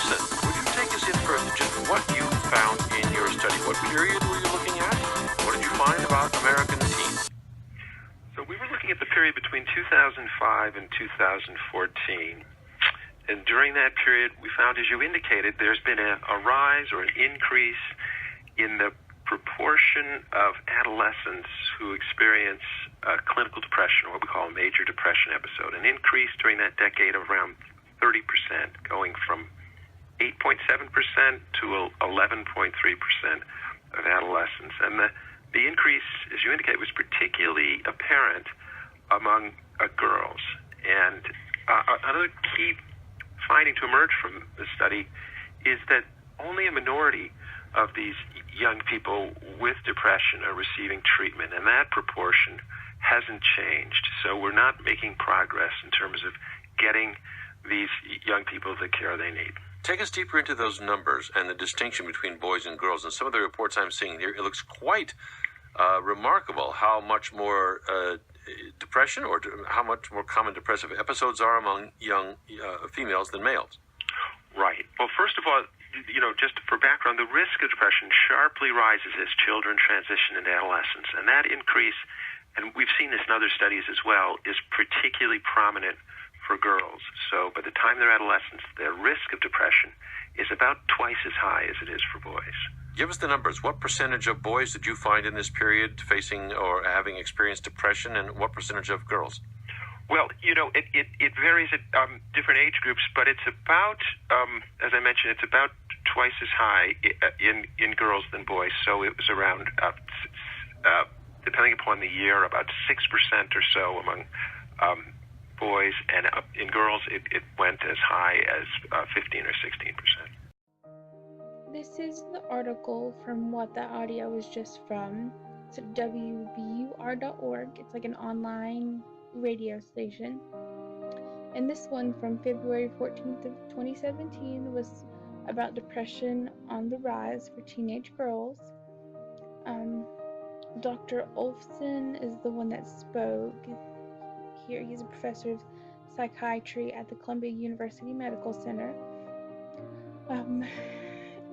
Olson, would you take us in first to just what you found in your study? What period were you looking at? What did you find about American teens? So we were looking at the period between 2005 and 2014. And during that period, we found, as you indicated, there's been a rise or an increase in the proportion of adolescents who experience clinical depression, or what we call a major depression episode. An increase during that decade of around 30%, going from 8.7% to 11.3% of adolescents. And the increase, as you indicate, was particularly apparent among girls. And another key finding to emerge from the study is that only a minority of these young people with depression are receiving treatment, and that proportion hasn't changed. So we're not making progress in terms of getting these young people the care they need. Take us deeper into those numbers and the distinction between boys and girls. And some of the reports I'm seeing here, it looks quite remarkable how much more depression or how much more common depressive episodes are among young females than males. Right. Well, first of all, just for background, the risk of depression sharply rises as children transition into adolescence. And that increase, and we've seen this in other studies as well, is particularly prominent for girls. So by the time they're adolescents, their risk of depression is about twice as high as it is for boys. Give us the numbers. What percentage of boys did you find in this period facing or having experienced depression, and what percentage of girls? Well, it varies at different age groups, but it's about, as I mentioned, it's about twice as high in girls than boys. So it was around, depending upon the year, about 6% or so among boys, and in girls it went as high as 15 or 16%. This is the article from what the audio was just from. It's at wbur.org. It's like an online radio station. And this one from February 14th of 2017 was about depression on the rise for teenage girls. Dr. Olson is the one that spoke here. He's a professor of psychiatry at the Columbia University Medical Center.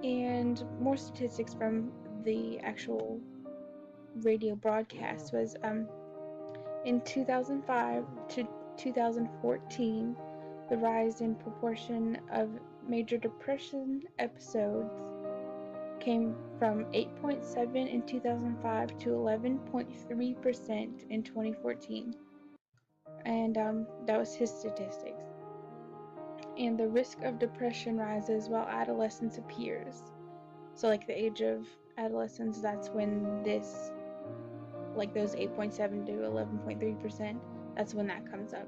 And more statistics from the actual radio broadcast was in 2005 to 2014, the rise in proportion of major depression episodes came from 8.7 in 2005 to 11.3% in 2014. And that was his statistics. And the risk of depression rises while adolescence appears. So like the age of adolescence, that's when this, like those 8.7 to 11.3%, that's when that comes up.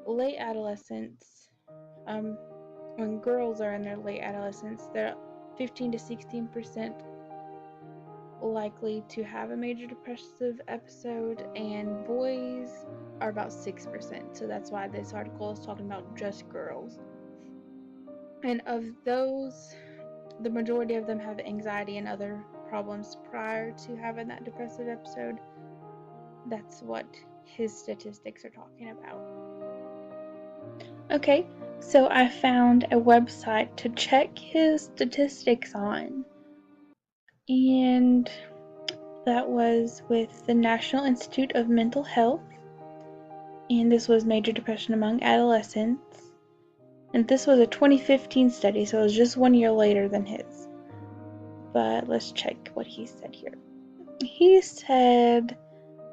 Late adolescence, when girls are in their late adolescence, they're 15 to 16% likely to have a major depressive episode, and boys are about 6%. So that's why this article is talking about just girls. And of those, the majority of them have anxiety and other problems prior to having that depressive episode. That's what his statistics are talking about. Okay, so I found a website to check his statistics on, and that was with the National Institute of Mental Health, and this was major depression among adolescents, and this was a 2015 study, so it was just 1 year later than his. But let's check what he said here. He said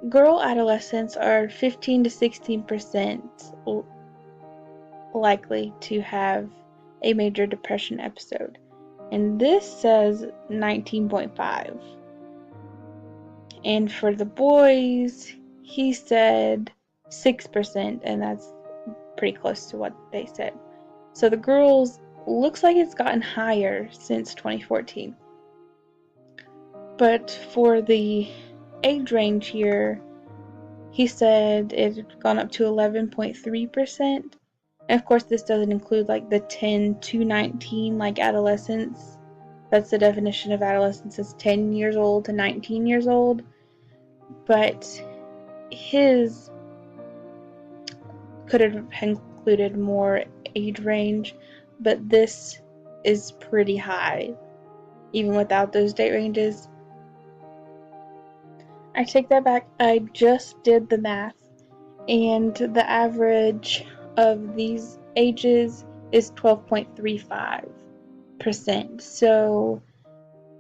girl adolescents are 15 to 16% likely to have a major depression episode, and this says 19.5. And for the boys, he said 6%, and that's pretty close to what they said. So the girls, looks like it's gotten higher since 2014. But for the age range here, he said it had gone up to 11.3%. And of course, this doesn't include like the 10 to 19, like adolescence. That's the definition of adolescence, is 10 years old to 19 years old. But his could have included more age range, but this is pretty high, even without those date ranges. I take that back. I just did the math, and the average of these ages is 12.35%. So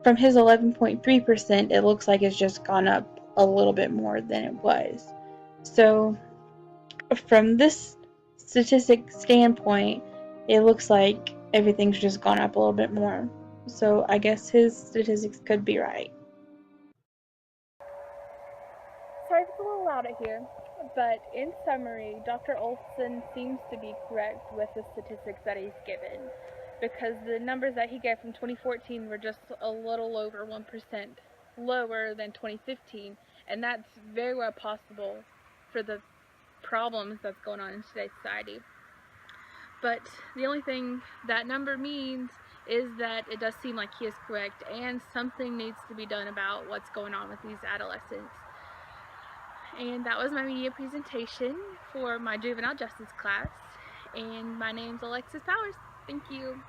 from his 11.3%, it looks like it's just gone up a little bit more than it was. So from this statistic standpoint, it looks like everything's just gone up a little bit more. So I guess his statistics could be right. Sorry if it's a little loud out here, but in summary, Dr. Olson seems to be correct with the statistics that he's given, because the numbers that he gave from 2014 were just a little over 1% lower than 2015, and that's very well possible for the problems that's going on in today's society. But the only thing that number means is that it does seem like he is correct, and something needs to be done about what's going on with these adolescents. And that was my media presentation for my juvenile justice class, and my name's Alexis Powers. Thank you.